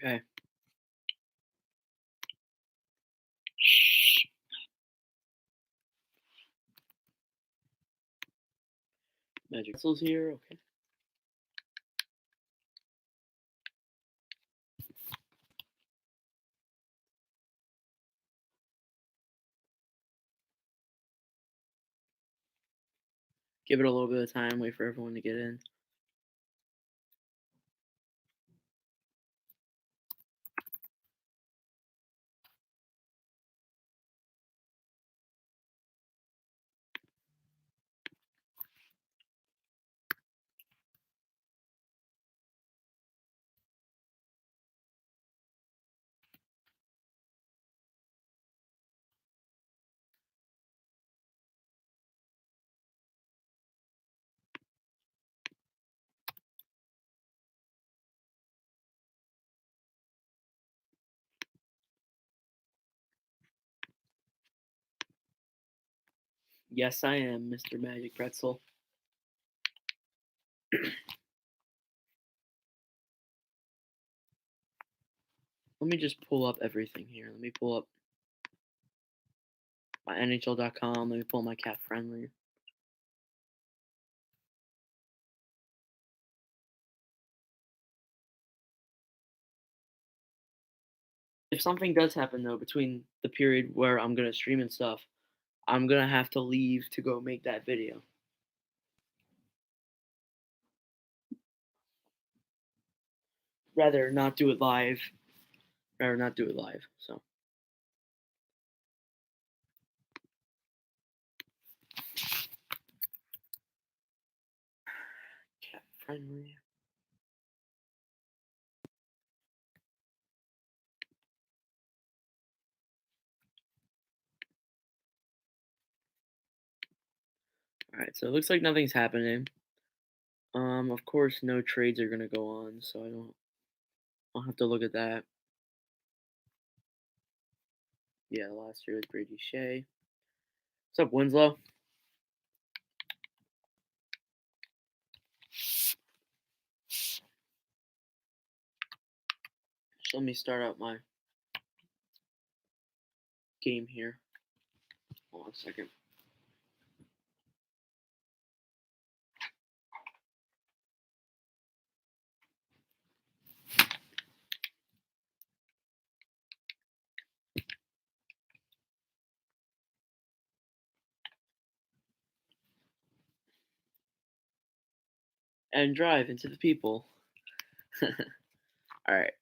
Okay. Magic pencils here. Okay. Give it a little bit of time. Wait for everyone to get in. Yes, I am, Mr. Magic Pretzel. Let me just pull up everything here. Let me pull up my NHL.com. Let me pull my cat friendly. If something does happen though between the period where I'm gonna stream and stuff, I'm gonna have to leave to go make that video. Rather not do it live. Rather not do it live. So cat friendly. All right. So it looks like nothing's happening. Of course, no trades are gonna go on, so I'll have to look at that. Yeah, last year was Brady Shea. What's up, Winslow? Just let me start out my game here. Hold on a second. And drive into the people. All right.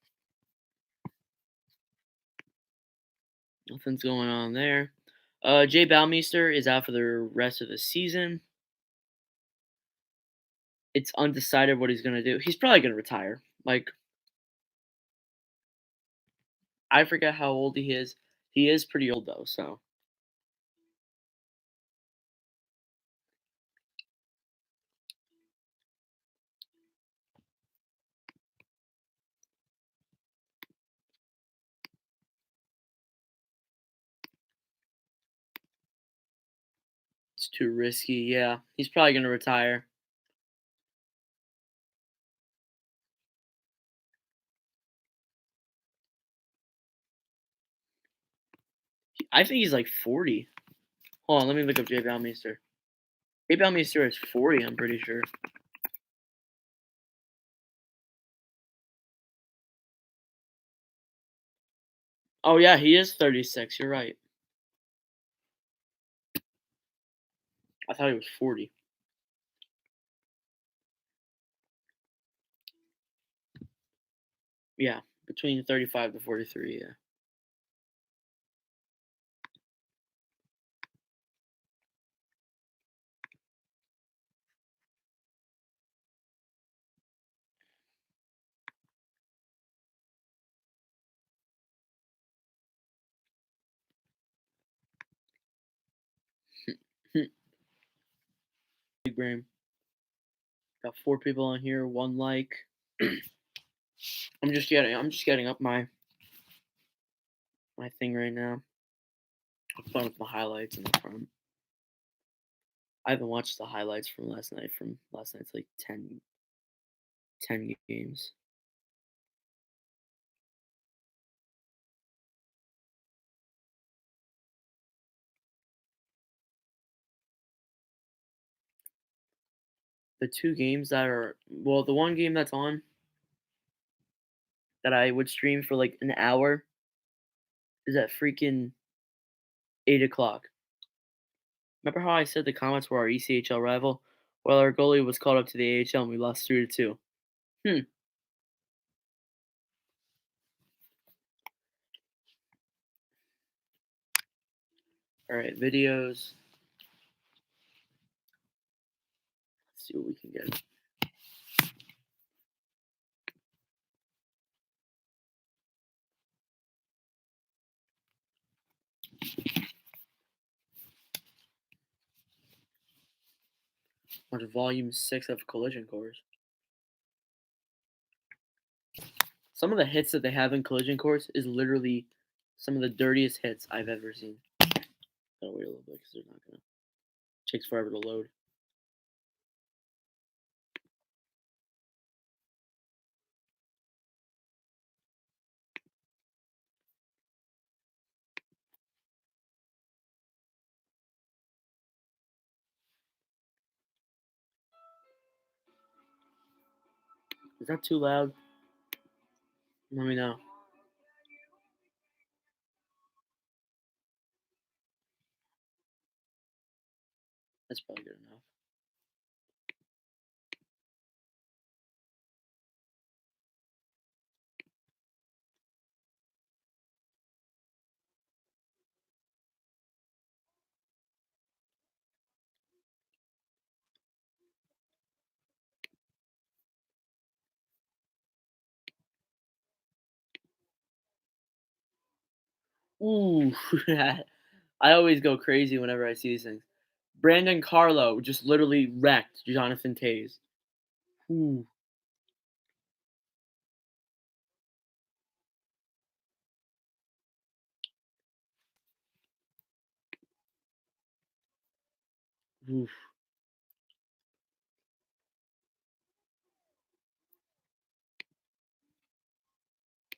Nothing's going on there. Jay Balmeister is out for the rest of the season. It's undecided what he's gonna do. He's probably gonna retire. Like, I forget how old he is. He is pretty old though, so it's too risky. Yeah, he's probably gonna retire. I think he's like 40. Hold on, let me look up Jay Balmeister. Jay Balmeister is 40. I'm pretty sure. Oh yeah, he is 36. You're right. I thought he was 40. Yeah, between 35 to 43. Yeah. Big brain. Got 4 people on here. 1 like. I'm just getting up my thing right now. I'm fun with my highlights in the front. I haven't watched the highlights from last night. From last night's like 10 games. The 2 games that are well, the one game that's on that I would stream for, like, an hour is at freaking 8 o'clock. Remember how I said the Comets were our ECHL rival? Well, our goalie was called up to the AHL and we lost 3-2. Hmm. Alright, videos. Let's see what we can get. On volume 6 of Collision Course. Some of the hits that they have in Collision Course is literally some of the dirtiest hits I've ever seen. Gotta wait a little bit because they're not gonna. Takes forever to load. Is that too loud? Let me know. That's probably good enough. Ooh, I always go crazy whenever I see these things. Brandon Carlo just literally wrecked Jonathan Tays. Ooh, oof.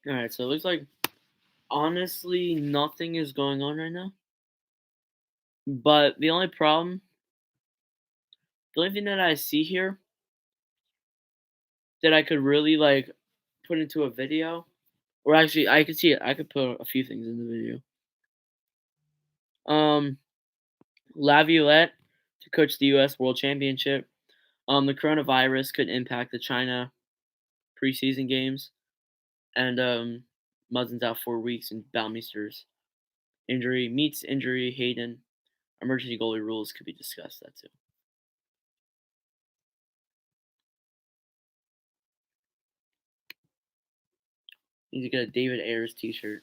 All right, so it looks like honestly nothing is going on right now. But the only thing that I see here that I could really like put into a video, or actually I could see it. I could put a few things in the video. Um, Laviolette to coach the U.S. World Championship. The coronavirus could impact the China preseason games, and Muzzin's out 4 weeks, and Balmeister's injury meets injury. Hayden emergency goalie rules could be discussed. That too. Need to get a David Ayers T-shirt.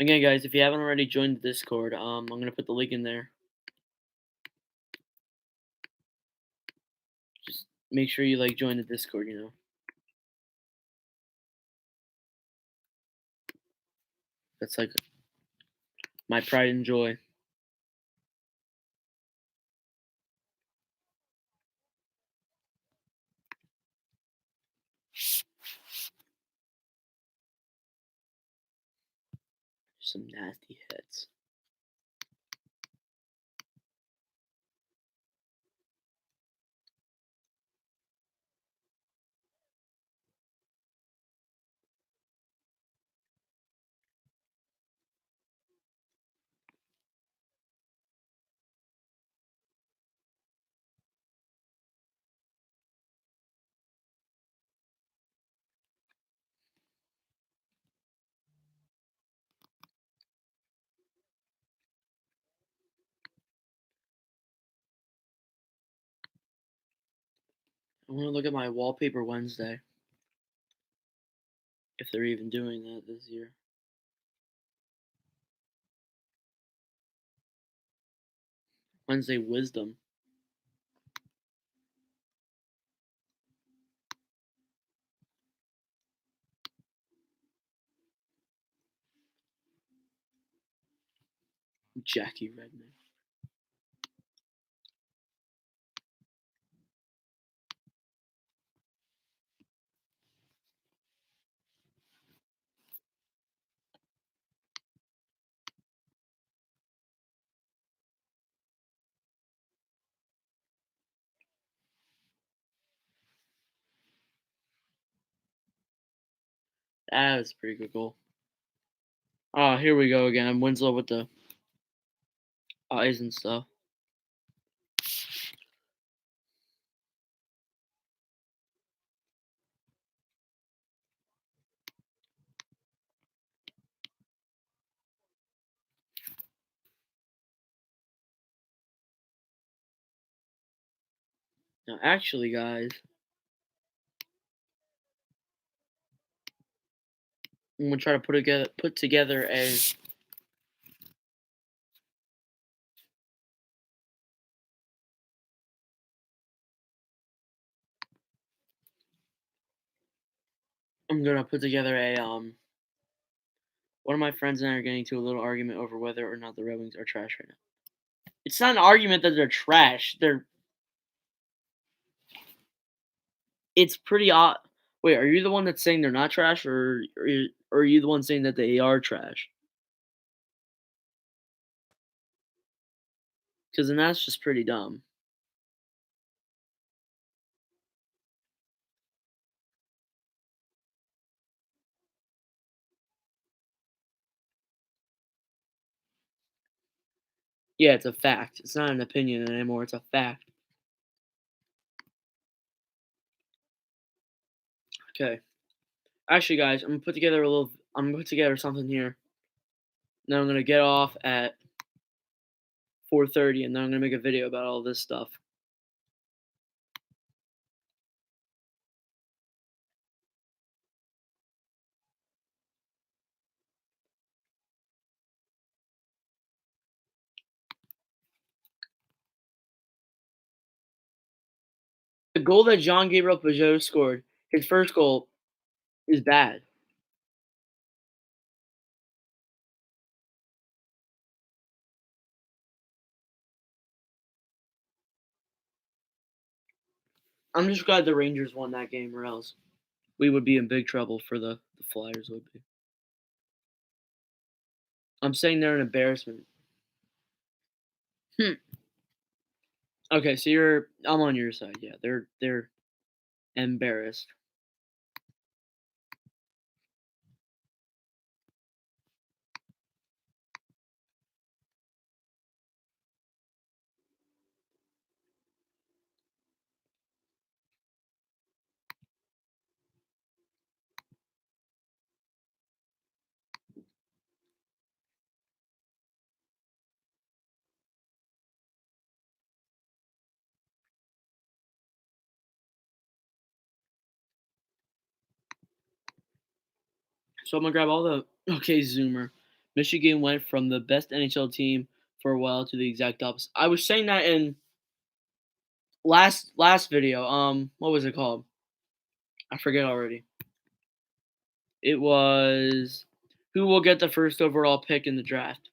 Again, guys, if you haven't already joined the Discord, I'm gonna put the link in there. Just make sure you like join the Discord. You know, that's like my pride and joy. Some nasty hits. I want to look at my wallpaper Wednesday. If they're even doing that this year. Wednesday wisdom. Jackie Redman. That was a pretty good goal. Oh, here we go again. Winslow with the eyes and stuff. Now, actually, guys, I'm gonna try to put together a. I'm gonna put together a. One of my friends and I are getting into a little argument over whether or not the Red Wings are trash right now. It's not an argument that they're trash. It's pretty odd. Wait, are you the one that's saying they're not trash, or are you the one saying that they are trash? Because then that's just pretty dumb. Yeah, it's a fact. It's not an opinion anymore. It's a fact. Okay. Actually, guys, I'm gonna put together a little. I'm gonna put together something here. Then I'm gonna get off at 4:30, and then I'm gonna make a video about all this stuff. The goal that Jean Gabriel Pajot scored, his first goal, is bad. I'm just glad the Rangers won that game, or else we would be in big trouble for the Flyers would be. I'm saying they're an embarrassment. Hmm. Okay, so I'm on your side. Yeah, they're embarrassed. So I'm gonna grab all the okay, Zoomer. Michigan went from the best NHL team for a while to the exact opposite. I was saying that in last video. What was it called? I forget already. It was who will get the first overall pick in the draft.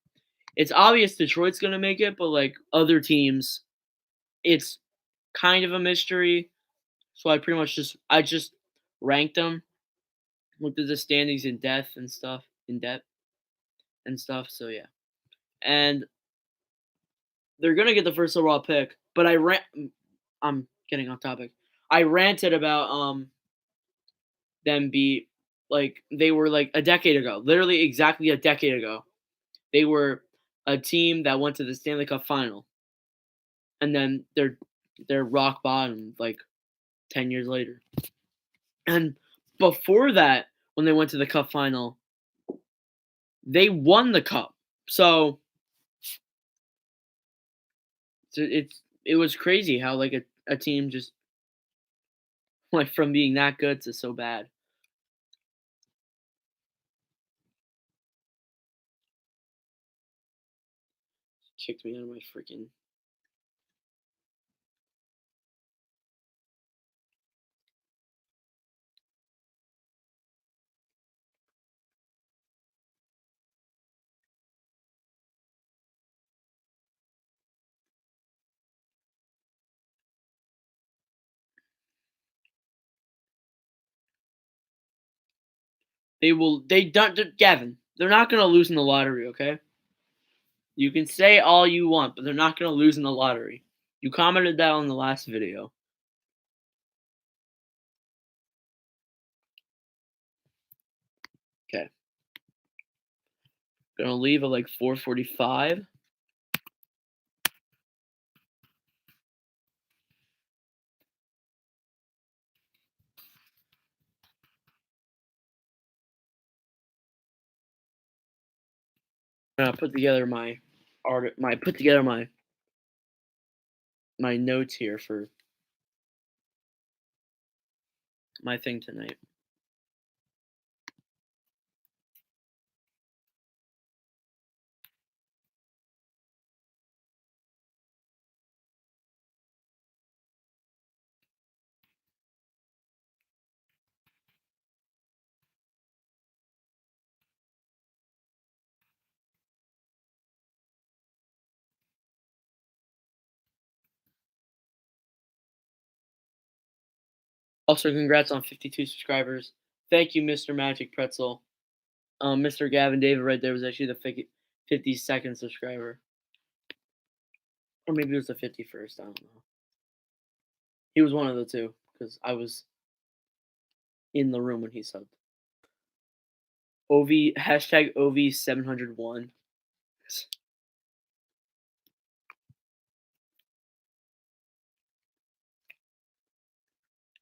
It's obvious Detroit's gonna make it, but like other teams, it's kind of a mystery. So I just ranked them, looked at the standings in depth and stuff. So yeah, and they're gonna get the first overall pick. But I'm getting off topic. I ranted about them be like they were like a decade ago, literally exactly a decade ago. They were a team that went to the Stanley Cup final, and then they're rock bottom like 10 years later. And before that, when they went to the Cup final, they won the Cup. So it was crazy how like a team just went from being that good to so bad. Kicked me out of my freaking. They don't Gavin. They're not gonna lose in the lottery, okay? You can say all you want, but they're not gonna lose in the lottery. You commented that on the last video. Okay, gonna leave at like 4:45. Put together my put together my notes here for my thing tonight. Also, congrats on 52 subscribers. Thank you, Mr. Magic Pretzel. Mr. Gavin David right there was actually the 52nd subscriber. Or maybe it was the 51st. I don't know. He was one of the two because I was in the room when he subbed. OV701.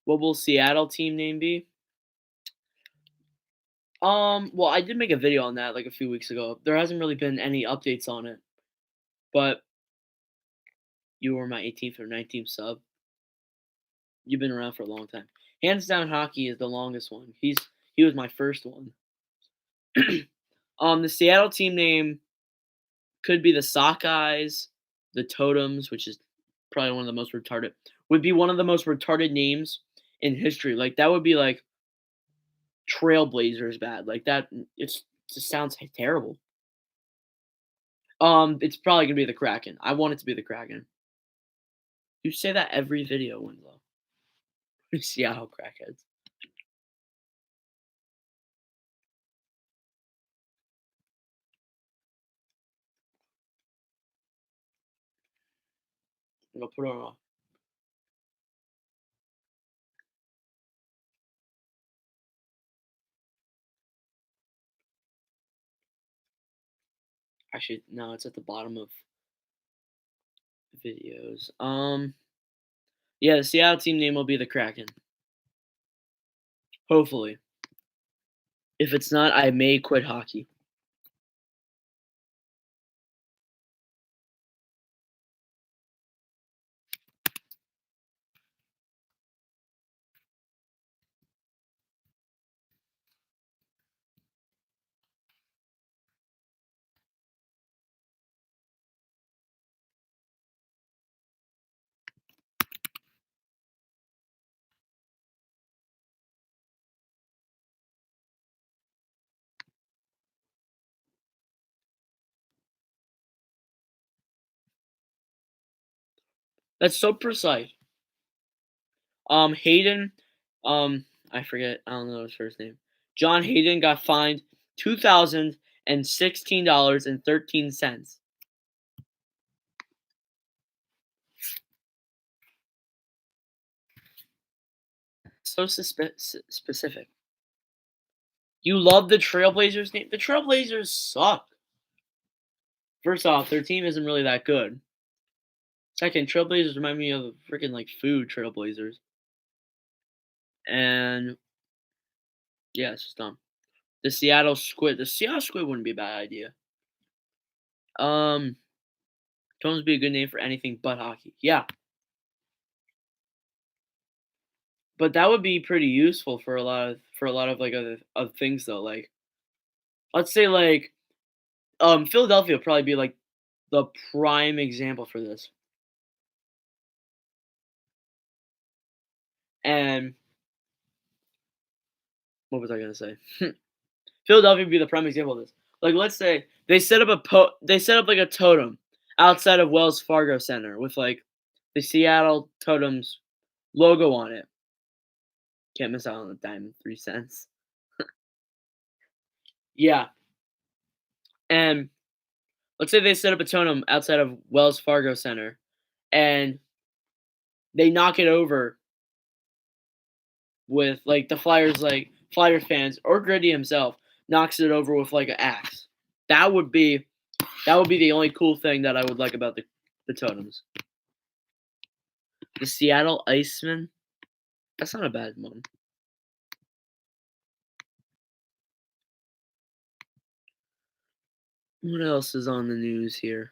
What will Seattle team name be? Well, I did make a video on that like a few weeks ago. There hasn't really been any updates on it, but you were my 18th or 19th sub. You've been around for a long time. Hands down, hockey is the longest one. He was my first one. The Seattle team name could be the Sockeyes, the Totems, which is probably one of the most retarded. Would be one of the most retarded names in history. Like that would be like Trailblazers bad. Like that. It just sounds terrible. It's probably gonna be the Kraken. I want it to be the Kraken. You say that every video, Winslow. Seattle crackheads. I'm gonna put on. Actually, no, it's at the bottom of videos. Yeah, the Seattle team name will be the Kraken. Hopefully. If it's not, I may quit hockey. That's so precise. Hayden, I forget. I don't know his first name. John Hayden got fined $2,016.13. So specific. You love the Trailblazers name. The Trailblazers suck. First off, their team isn't really that good. Second, Trailblazers remind me of freaking like food Trailblazers. And yeah, it's just dumb. The Seattle Squid. The Seattle Squid wouldn't be a bad idea. Tones would be a good name for anything but hockey. Yeah, but that would be pretty useful for a lot of like other things though. Like let's say like Philadelphia would probably be like the prime example for this. And what was I gonna say? Philadelphia would be the prime example of this. Like let's say they set up like a totem outside of Wells Fargo Center with like the Seattle Totems logo on it. Can't miss out on the dime and 3 cents. Yeah, and let's say they set up a totem outside of Wells Fargo Center, and they knock it over with like the Flyers fans or Gritty himself knocks it over with like an axe. That would be the only cool thing that I would like about the totems. The Seattle Iceman. That's not a bad one. What else is on the news here?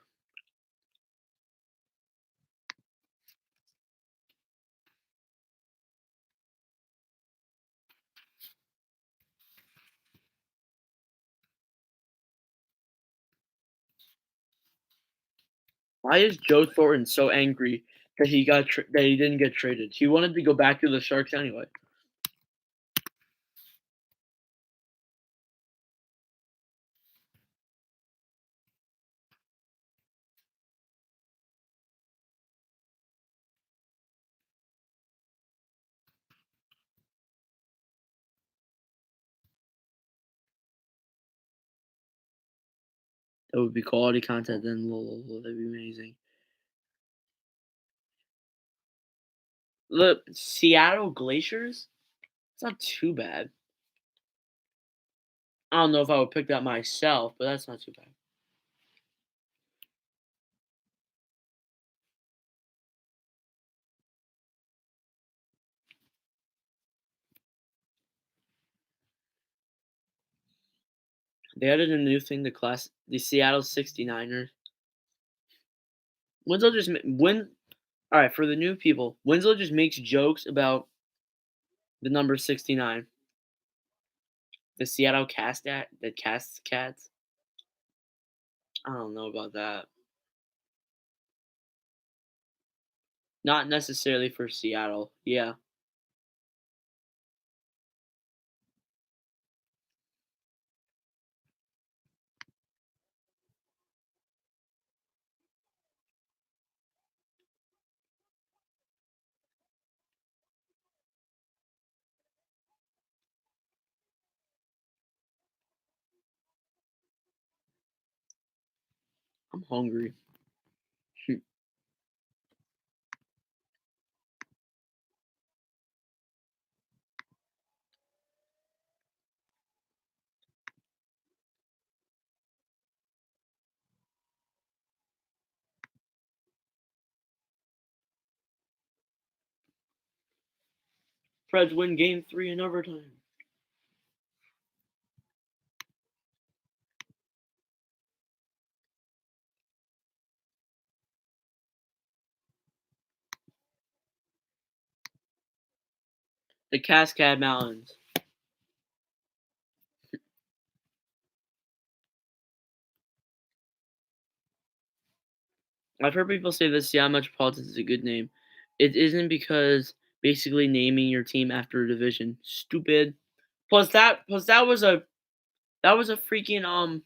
Why is Joe Thornton so angry that that he didn't get traded? He wanted to go back to the Sharks anyway. That would be quality content. Then that'd be amazing. The Seattle Glaciers. It's not too bad. I don't know if I would pick that myself, but that's not too bad. They added a new thing to the Seattle 69ers. Winslow just win. All right, for the new people, Winslow just makes jokes about the number 69. The Seattle Cast Cats. I don't know about that. Not necessarily for Seattle. Yeah, I'm hungry. Preds win Game 3 in overtime. The Cascade Mountains. I've heard people say that Seattle Metropolitans is a good name. It isn't because basically naming your team after a division. Stupid. Plus that was a freaking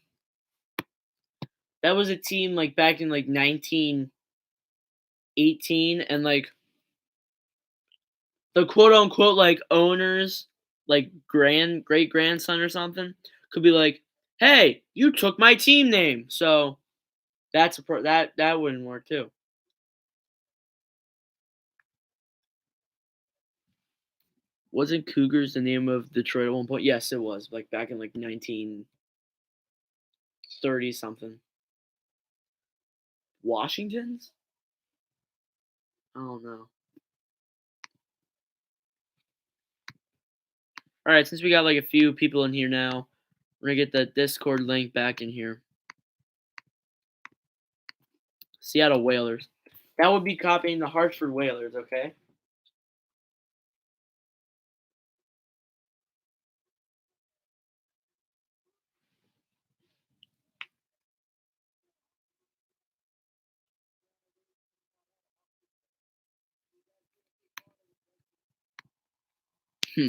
that was a team like back in like 1918, and like the quote unquote like owners, like great grandson or something, could be like, "Hey, you took my team name." So that wouldn't work too. Wasn't Cougars the name of Detroit at one point? Yes, it was. Like back in like 1930 something. Washington's? I don't know. All right, since we got like a few people in here now, we're gonna get the Discord link back in here. Seattle Whalers. That would be copying the Hartford Whalers, okay? Hmm.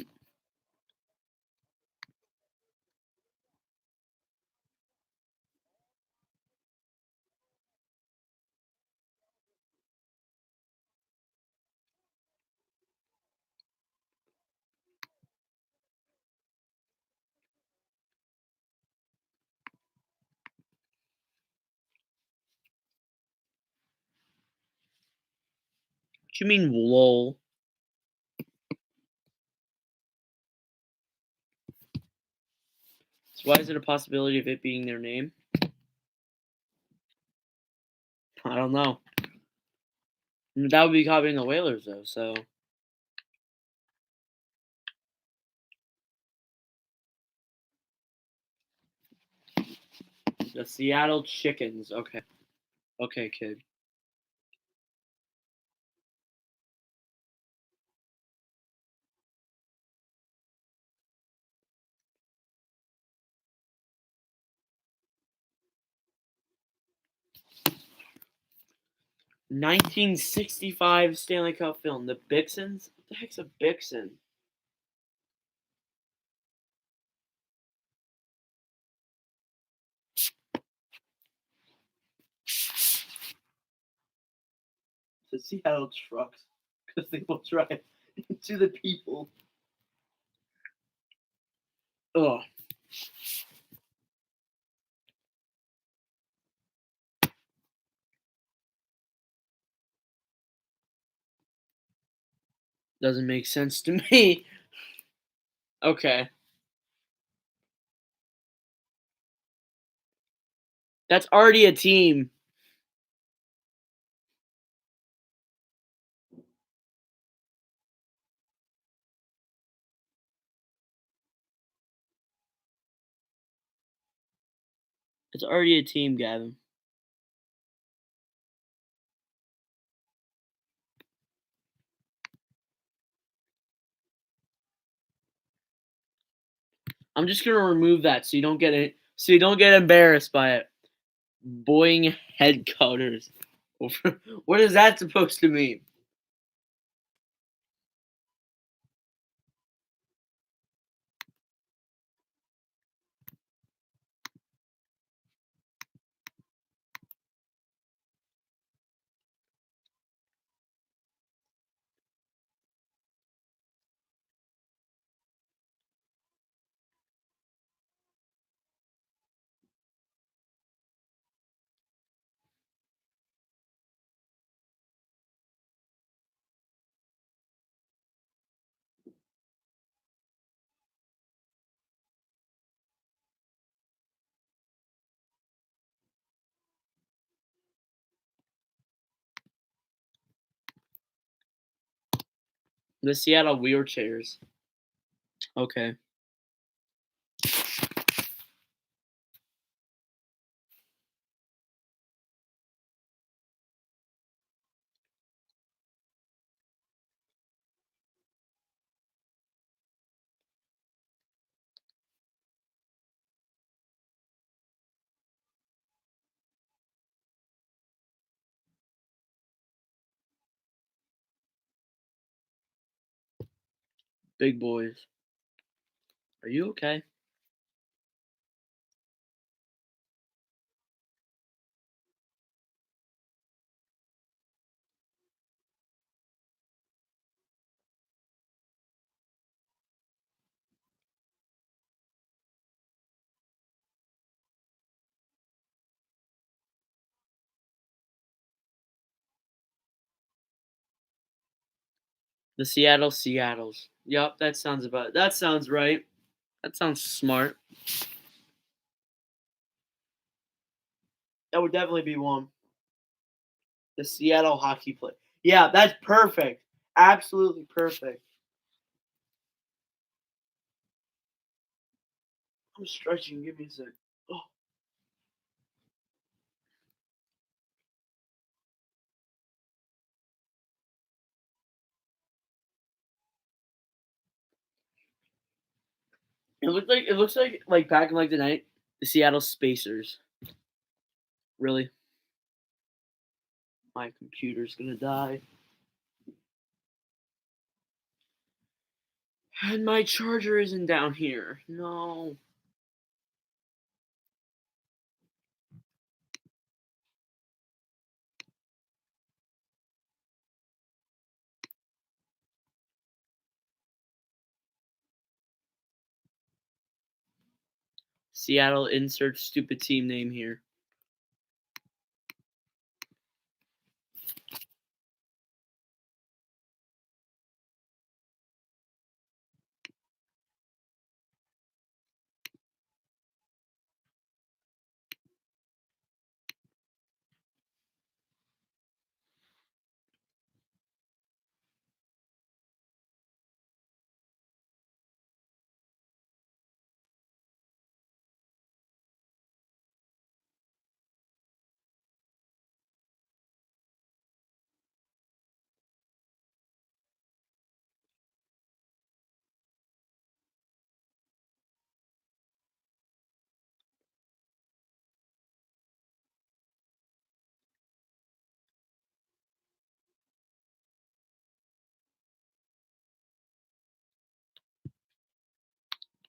What you mean lol? So why is it a possibility of it being their name? I don't know. That would be copying the Whalers, though. So the Seattle Chickens. Okay, okay, kid. 1965 Stanley Cup film. The Bixens. What the heck's a Bixen? The Seattle Trucks, because they will drive into the people. Ugh. Doesn't make sense to me. Okay. That's already a team. It's already a team, Gavin. I'm just gonna remove that so you don't get it. So you don't get embarrassed by it. Boeing headquarters. What is that supposed to mean? The Seattle wheelchairs. Okay. Big boys. Are you okay? The Seattle Seattles. Yup, that sounds right. That sounds smart. That would definitely be one. The Seattle hockey play. Yeah, that's perfect. Absolutely perfect. I'm stretching. Give me a sec. Oh, it looks like back in like the night, the Seattle Spacers. Really, my computer's gonna die, and my charger isn't down here. No. Seattle insert stupid team name here.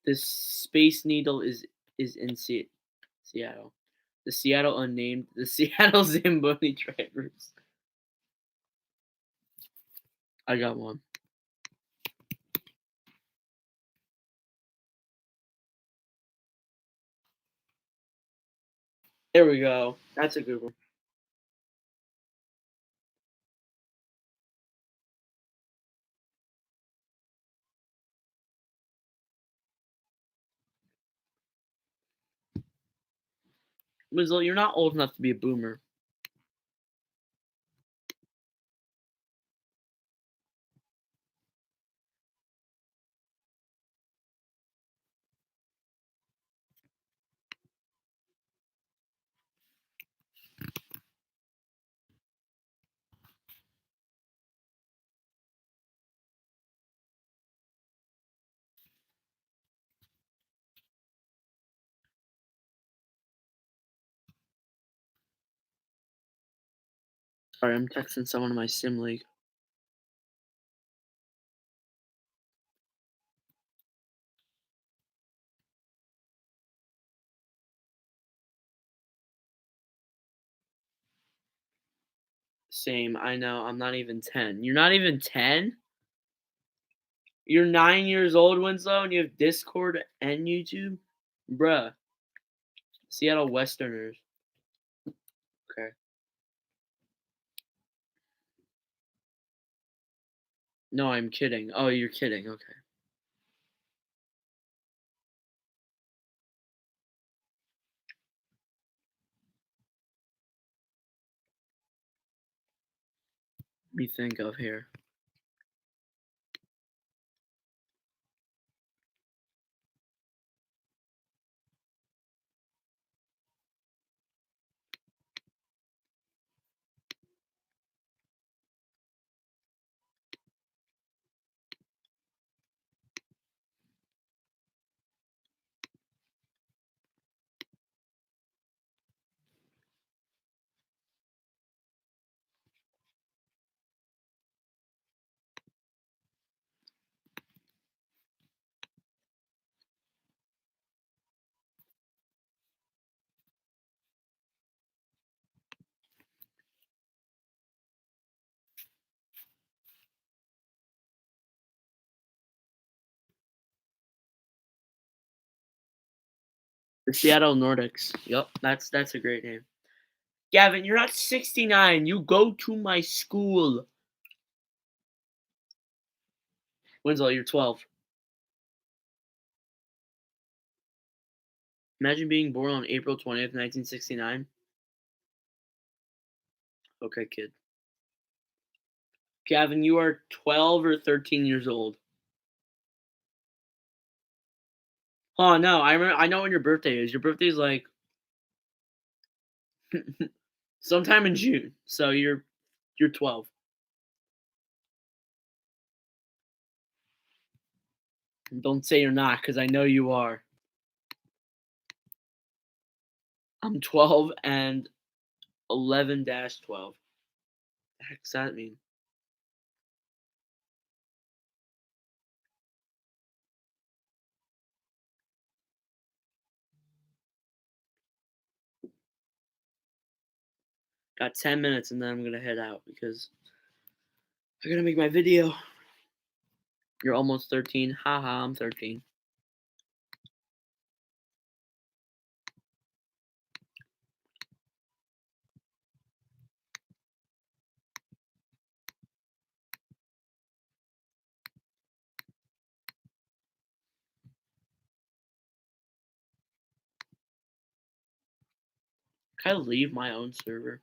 The Space Needle is in Seattle. The Seattle unnamed. The Seattle Zamboni drivers. I got one. There we go. That's a good one. Winslow, you're not old enough to be a boomer. Sorry, I'm texting someone in my sim league. Same. I know. I'm not even 10. You're not even 10? You're 9 years old, Winslow, and you have Discord and YouTube? Bruh. Seattle Westerners. Okay. No, I'm kidding. Oh, you're kidding. Okay. Let me think of here. The Seattle Nordics. Yep, that's a great name. Gavin, you're not 69. You go to my school. Winslow, you're 12. Imagine being born on April 20th, 1969. Okay, kid. Gavin, you are 12 or 13 years old. Oh no, I remember. I know when your birthday is. Your birthday is like sometime in June. So you're 12. Don't say you're not, because I know you are. I'm 12 and 11-12. The heck's that mean? Got 10 minutes and then I'm gonna head out because I gotta make my video. You're almost 13. Haha, I'm 13. Can I leave my own server?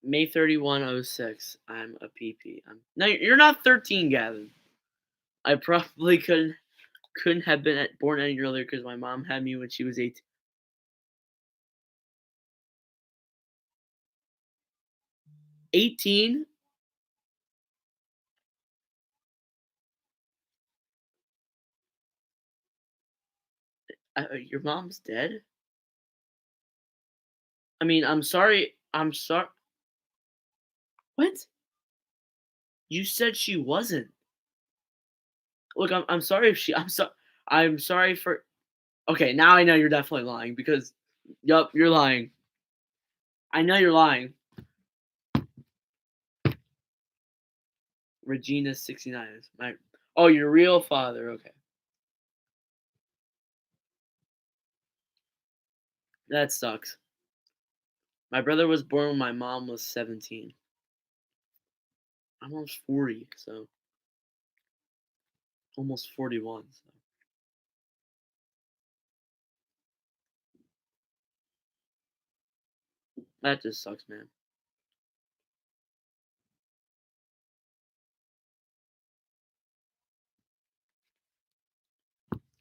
May 31, 06. I'm a PP. No, you're not 13, Gavin. I probably couldn't have been born any earlier because my mom had me when she was 18. 18? Your mom's dead? I mean, I'm sorry. I'm sorry. What? You said she wasn't. Look, I'm sorry if she. I'm sorry for. Okay, now I know you're definitely lying because. Yup, you're lying. I know you're lying. Regina 69 is my. Oh, your real father. Okay, that sucks. My brother was born when my mom was 17. I'm almost 40, so almost 41. So that just sucks, man.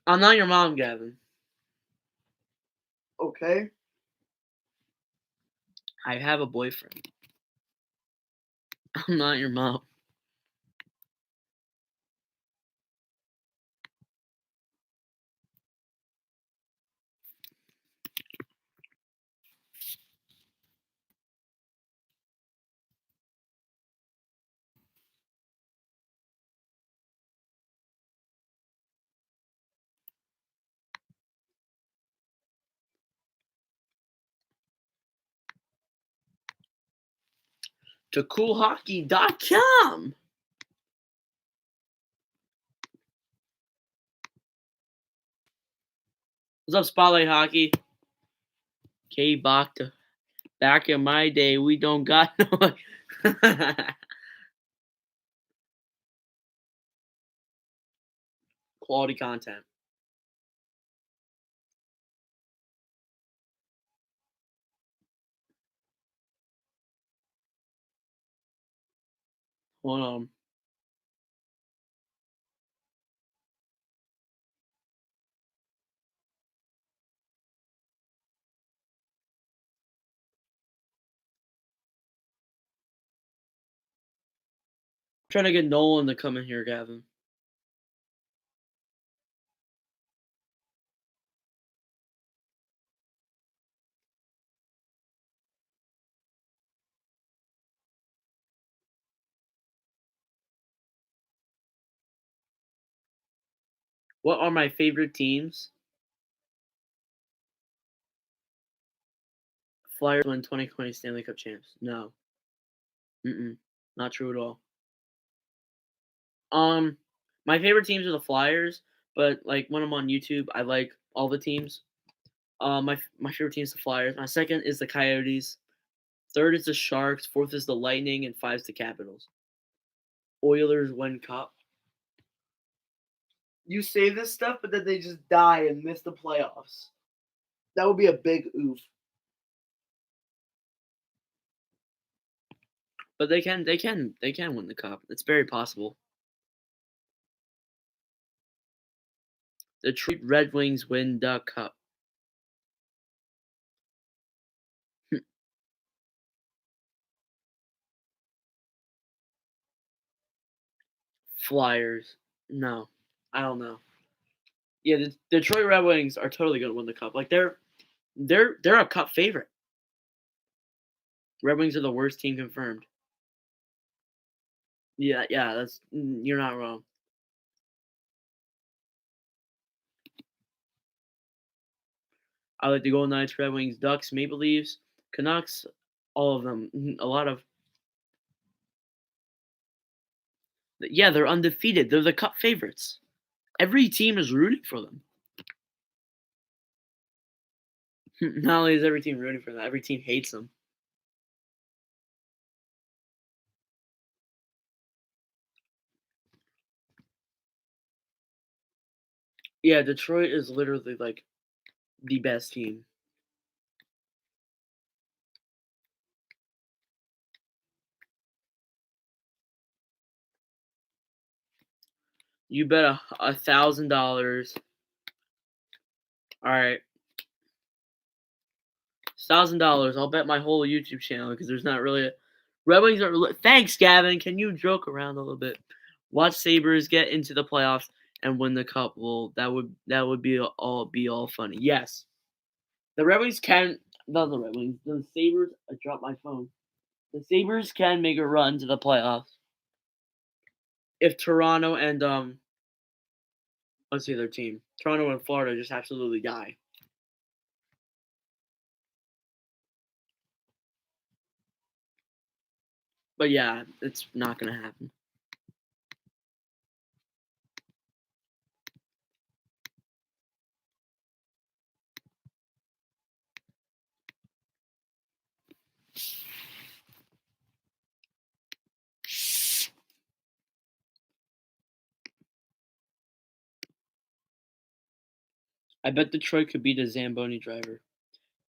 I'm not your mom, Gavin. Okay. I have a boyfriend. I'm not your mom. To coolhockey.com. What's up, Spotlight Hockey? K Bakta. Back in my day, we don't got no. Quality content. Hold on. I'm trying to get Nolan to come in here, Gavin. What are my favorite teams? Flyers win 2020 Stanley Cup champs. No. Mm-mm. Not true at all. Um, my favorite teams are the Flyers, but like when I'm on YouTube, I like all the teams. My favorite team is the Flyers. My second is the Coyotes. Third is the Sharks. Fourth is the Lightning, and five is the Capitals. Oilers win cup. You say this stuff, but then they just die and miss the playoffs. That would be a big oof. But they can win the cup. It's very possible. The Detroit Red Wings win the cup. Flyers. No, I don't know. Yeah, the Detroit Red Wings are totally gonna win the cup. Like they're a cup favorite. Red Wings are the worst team confirmed. Yeah, yeah, you're not wrong. I like the Golden Knights, Red Wings, Ducks, Maple Leafs, Canucks, all of them. A lot of yeah, they're undefeated. They're the cup favorites. Every team is rooting for them. Not only is every team rooting for them, every team hates them. Yeah, Detroit is literally like the best team. You bet $1,000. All right, $1,000. I'll bet my whole YouTube channel because there's not really a Red Wings are. Thanks, Gavin. Can you joke around a little bit? Watch Sabres get into the playoffs and win the cup. Well, that would be all funny. Yes, the Red Wings can. Not the Red Wings. The Sabres. I dropped my phone. The Sabres can make a run to the playoffs if Toronto and let's see their team. Toronto and Florida just absolutely die. But yeah, it's not gonna happen. I bet Detroit could beat a Zamboni driver.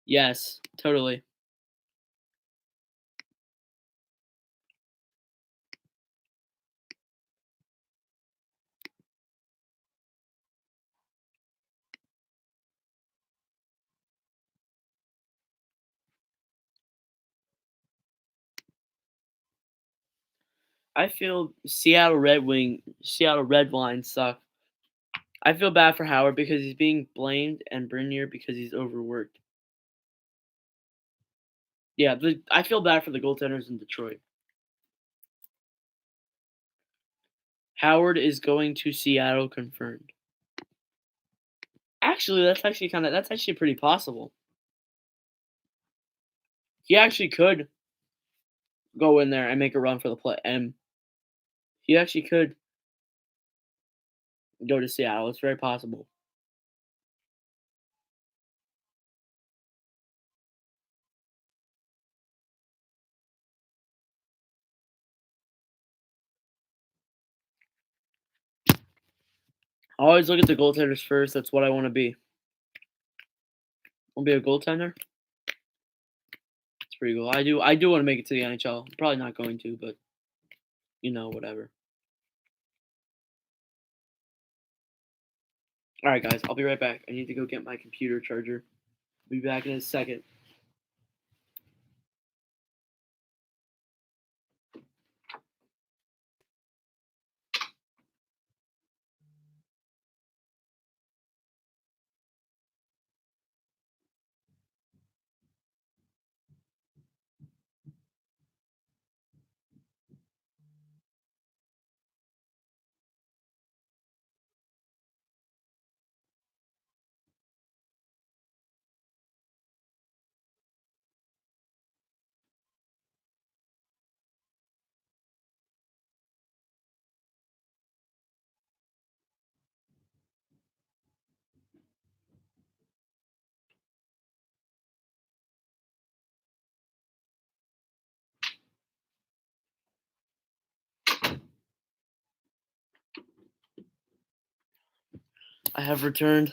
Yes, totally. I feel Seattle Red Wines suck. I feel bad for Howard because he's being blamed and Brinier because he's overworked. Yeah, I feel bad for the goaltenders in Detroit. Howard is going to Seattle confirmed. Actually, that's actually pretty possible. He actually could go in there and make a run for the play, and he actually could go to Seattle. It's very possible. I always look at the goaltenders first. That's what I want to be. Want to be a goaltender? It's pretty cool. I do want to make it to the NHL. I'm probably not going to, but whatever. All right, guys. I'll be right back. I need to go get my computer charger. Be back in a second. I have returned.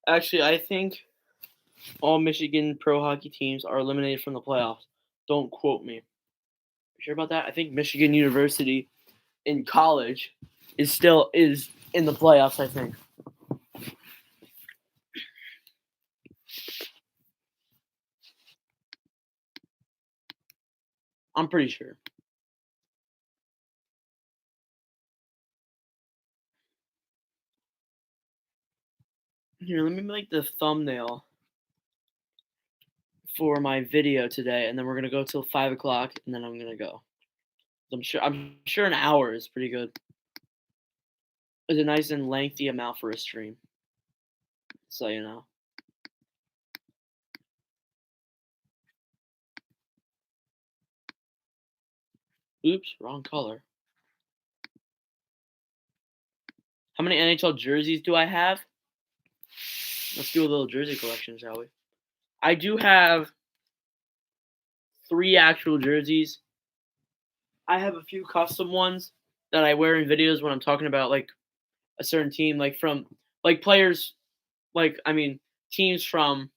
Actually, I think all Michigan pro hockey teams are eliminated from the playoffs. Don't quote me. You sure about that? I think Michigan University in college is in the playoffs, I think. I'm pretty sure. Here, let me make the thumbnail for my video today, and then we're gonna go till 5 o'clock, and then I'm gonna go. I'm sure an hour is pretty good. It's a nice and lengthy amount for a stream. So you know. Oops, wrong color. How many NHL jerseys do I have? Let's do a little jersey collection, shall we? I do have 3 actual jerseys. I have a few custom ones that I wear in videos when I'm talking about like a certain team, like from like players, like I mean teams from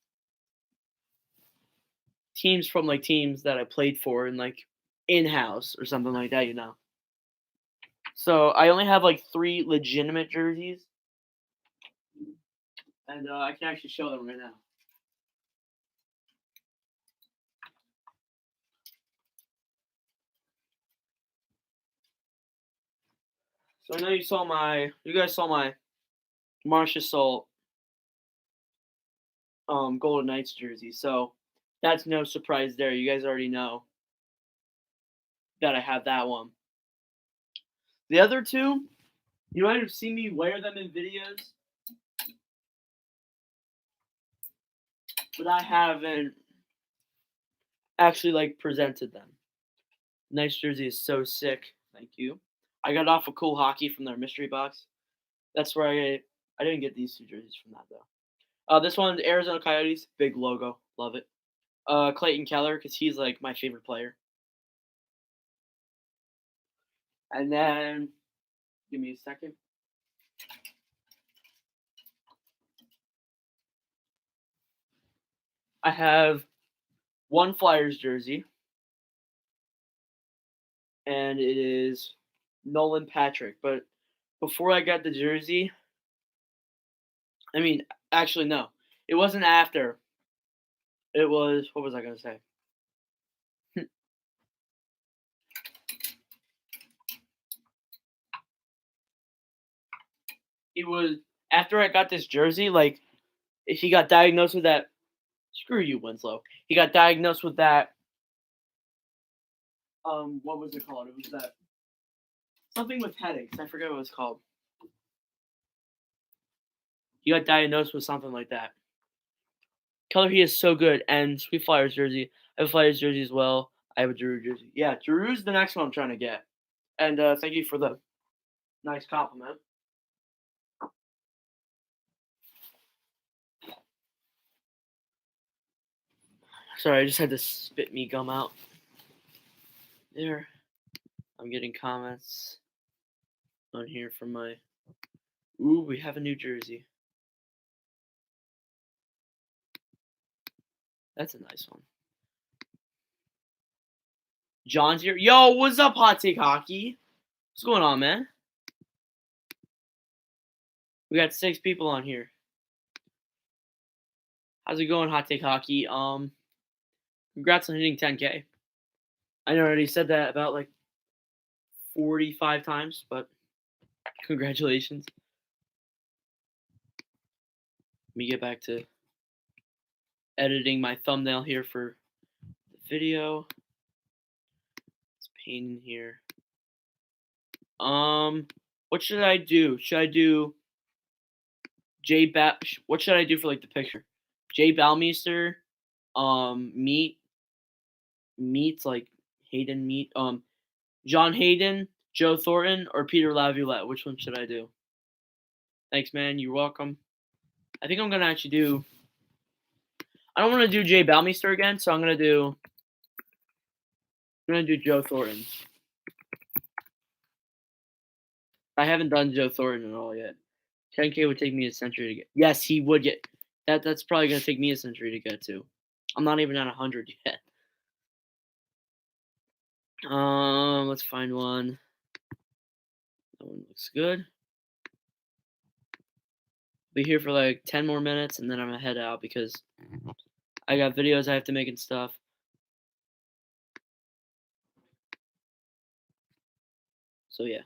teams from like teams that I played for and like in house or something like that, you know. So I only have like 3 legitimate jerseys, and I can actually show them right now. So I know you guys saw my Marcia Salt Golden Knights jersey. So that's no surprise there. You guys already know that I have that one. The other two, you might have seen me wear them in videos, but I haven't actually like presented them. Nice jersey is so sick. Thank you. I got it off of Cool Hockey from their mystery box. That's where I didn't get these two jerseys from that though. This one's Arizona Coyotes, big logo, love it. Clayton Keller because he's like my favorite player. And then give me a second. I have one Flyers jersey, and it is Nolan Patrick. But before I got the jersey, I mean, actually no, it wasn't after. It was what was I gonna say? It was after I got this jersey. Like he got diagnosed with that. Screw you, Winslow. He got diagnosed with that. What was it called? It was that something with headaches. I forget what it was called. He got diagnosed with something like that. Keller, he is so good. And sweet Flyers jersey. I have a Flyers jersey as well. I have a Drew jersey. Yeah, Drew's the next one I'm trying to get. And thank you for the nice compliment. Sorry, I just had to spit me gum out. There. I'm getting comments on here from my. Ooh, we have a New Jersey. That's a nice one. John's here. Yo, what's up, Hot Take Hockey? What's going on, man? We got 6 people on here. How's it going, Hot Take Hockey? Congrats on hitting 10K. I already said that about like 45 times, but congratulations. Let me get back to editing my thumbnail here for the video. It's pain in here. What should I do? Should I do what should I do for like the picture? Jay Balmeister, meets like Hayden meet John Hayden, Joe Thornton, or Peter Laviolette? Which one should I do? Thanks, man. You're welcome. I think I'm gonna actually do. I don't want to do Jay Balmeister again, so I'm gonna do Joe Thornton. I haven't done Joe Thornton at all yet. 10K would take me a century to get. Yes, he would get. That's probably gonna take me a century to get to. I'm not even at 100 yet. Let's find one. That one looks good. Be here for like 10 more minutes, and then I'm gonna head out because I got videos I have to make and stuff. So yeah.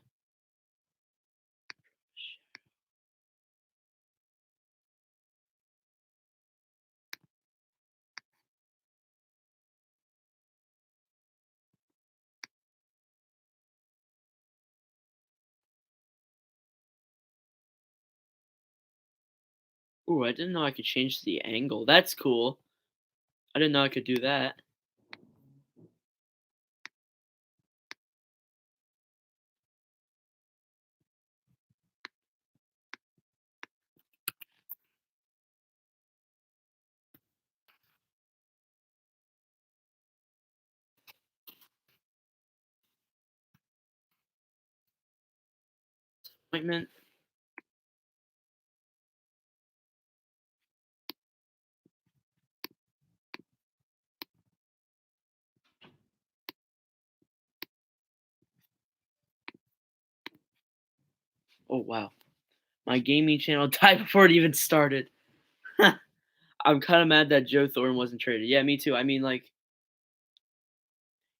Ooh, I didn't know I could change the angle. That's cool. I didn't know I could do that. Appointment. Oh wow, my gaming channel died before it even started. I'm kind of mad that Joe Thornton wasn't traded. Yeah, me too. I mean, like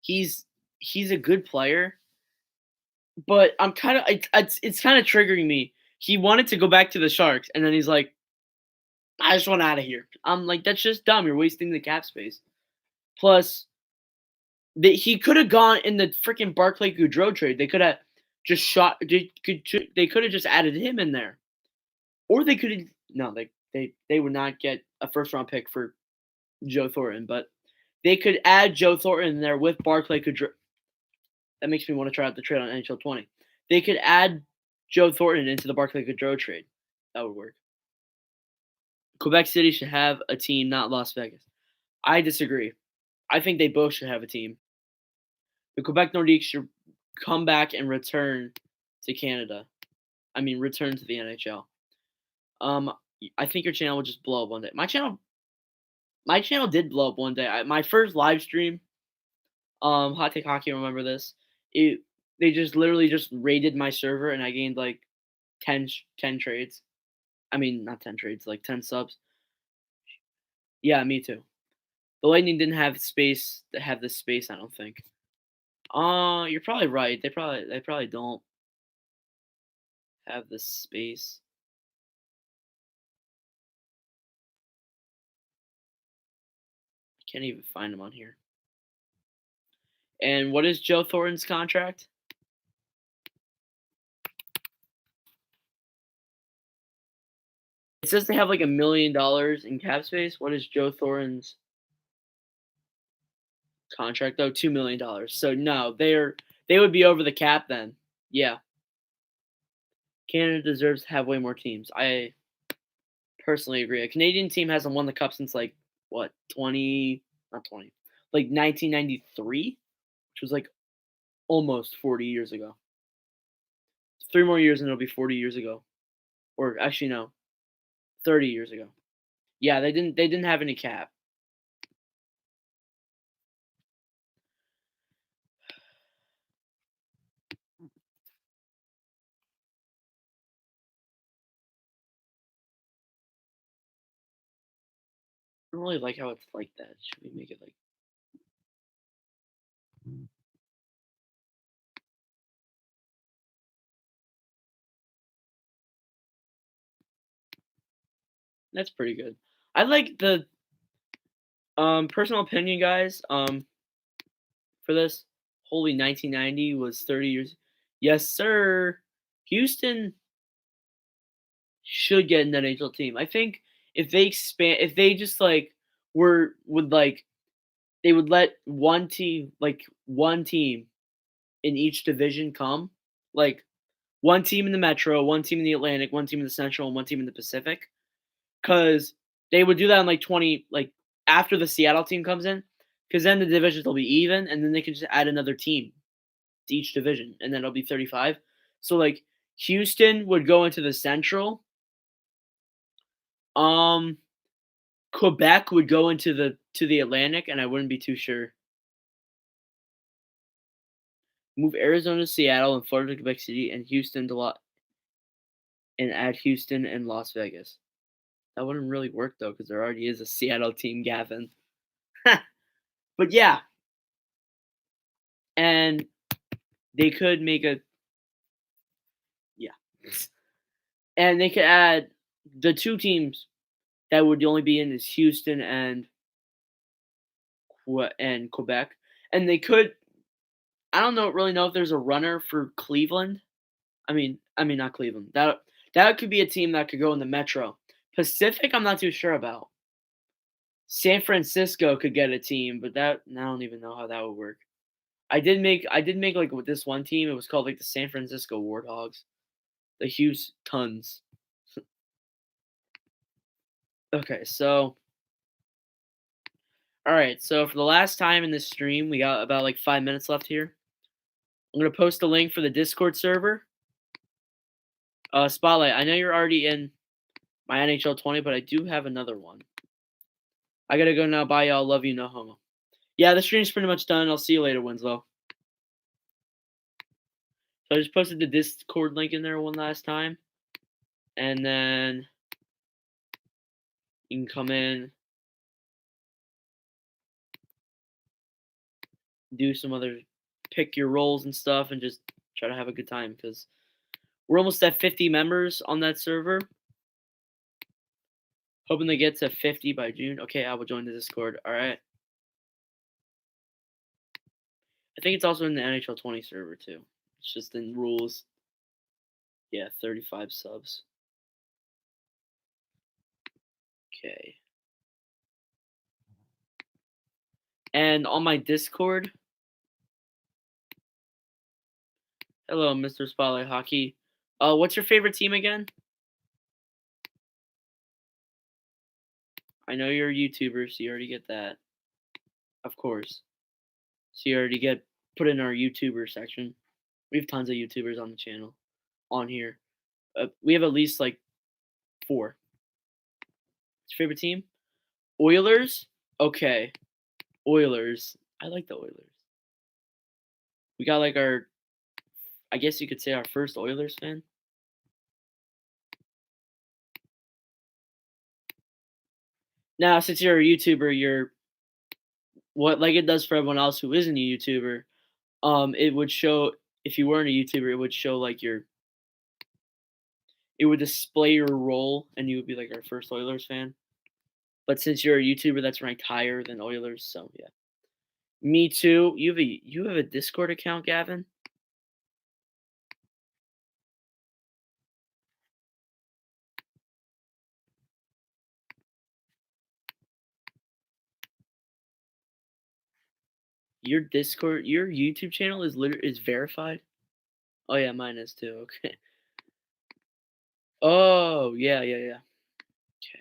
he's he's a good player, but I'm kind of it's kind of triggering me. He wanted to go back to the Sharks, and then he's like, I just want out of here. I'm like, that's just dumb. You're wasting the cap space. Plus, he could have gone in the freaking Barclay Goodrow trade. They could have just shot. They could have just added him in there, or they could have. No, they would not get a first round pick for Joe Thornton, but they could add Joe Thornton in there with Barclay Goodrow. That makes me want to try out the trade on NHL 20. They could add Joe Thornton into the Barclay Goodrow trade. That would work. Quebec City should have a team, not Las Vegas. I disagree. I think they both should have a team. The Quebec Nordiques should come back and return to Canada. I mean, return to the NHL. Um, I think your channel will just blow up one day. My channel did blow up one day. My first live stream, Hot Take Hockey, remember this? It they just literally just raided my server and I gained like 10 trades. I mean, not 10 trades, like 10 subs. Yeah, me too. The Lightning didn't have space to have this space, I don't think. You're probably right. They probably don't have the space. I can't even find them on here. And what is Joe Thornton's contract? It says they have like $1 million in cap space. What is Joe Thornton's contract though? $2 million. So no, they would be over the cap then. Yeah, Canada deserves to have way more teams. I personally agree. A Canadian team hasn't won the cup since like what 20, not 20, like 1993, which was like almost 40 years ago. 3 more years and it'll be 40 years ago, or actually no, 30 years ago. Yeah, they didn't have any cap. I don't really like how it's like that. Should we make it like that's pretty good. I like the personal opinion, guys. For this, holy 1990 was 30 years. Yes, sir. Houston should get an NHL team. I think if they just like would like they would let one team in each division come, like one team in the Metro, one team in the Atlantic, one team in the Central, and one team in the Pacific. Because they would do that in like 20, like after the Seattle team comes in, because then the divisions will be even, and then they can just add another team to each division, and then it'll be 35. So like Houston would go into the Central. Um, Quebec would go into the Atlantic, and I wouldn't be too sure. Move Arizona to Seattle and Florida to Quebec City and Houston to and add Houston and Las Vegas. That wouldn't really work though, because there already is a Seattle team, Gavin. But yeah, and they could make a yeah, and they could add the two teams that would only be in is Houston and Quebec, and they could. I don't know really know if there's a runner for Cleveland. I mean not Cleveland. That could be a team that could go in the Metro. Pacific, I'm not too sure about. San Francisco could get a team, but that I don't even know how that would work. I did make like with this one team. It was called like the San Francisco Warthogs, the Houstons. Okay, so all right, so for the last time in this stream, we got about like 5 minutes left here. I'm gonna post a link for the Discord server. Spotlight. I know you're already in my NHL 20, but I do have another one. I gotta go now. Bye, y'all. Love you. No homo. Yeah, the stream's pretty much done. I'll see you later, Winslow. So I just posted the Discord link in there one last time, and then you can come in, do some other pick your roles and stuff, and just try to have a good time because we're almost at 50 members on that server. Hoping to get to 50 by June. Okay, I will join the Discord. All right. I think it's also in the NHL 20 server too. It's just in rules. Yeah, 35 subs. Okay. And on my Discord, hello, Mr. Spotlight Hockey. What's your favorite team again? I know you're a YouTuber, so you already get that. Of course. So you already get put in our YouTuber section. We have tons of YouTubers on the channel, on here. We have at least like 4. What's your favorite team? Oilers? Okay. Oilers. I like the Oilers. We got like our, I guess you could say our first Oilers fan. Now, since you're a YouTuber, you're what like it does for everyone else who isn't a YouTuber. It would show if you weren't a YouTuber, it would show like it would display your role, and you would be like our first Oilers fan. But since you're a YouTuber, that's ranked higher than Oilers, so yeah. Me too. You have a Discord account, Gavin? Your YouTube channel is verified? Oh yeah, mine is too. Okay. Oh, yeah, yeah, yeah. Okay.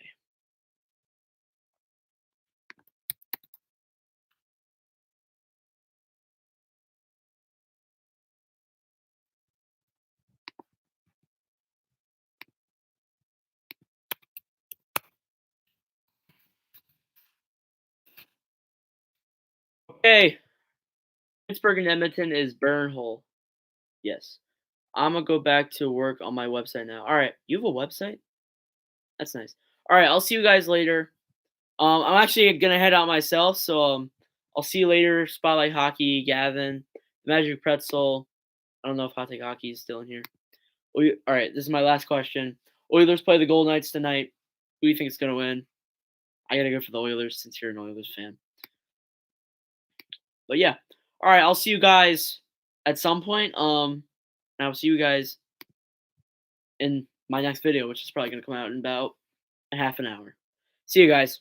Okay. Pittsburgh and Edmonton is Burnhole. Yes. Imma go back to work on my website now. Alright, you have a website? That's nice. Alright, I'll see you guys later. I'm actually gonna head out myself, so, I'll see you later, Spotlight Hockey, Gavin, Magic Pretzel. I don't know if Hot Take Hockey is still in here. Alright, this is my last question. Oilers play the Golden Knights tonight. Who do you think is gonna win? I gotta go for the Oilers since you're an Oilers fan. But yeah. Alright, I'll see you guys at some point. And I'll see you guys in my next video, which is probably gonna come out in about a half an hour. See you guys.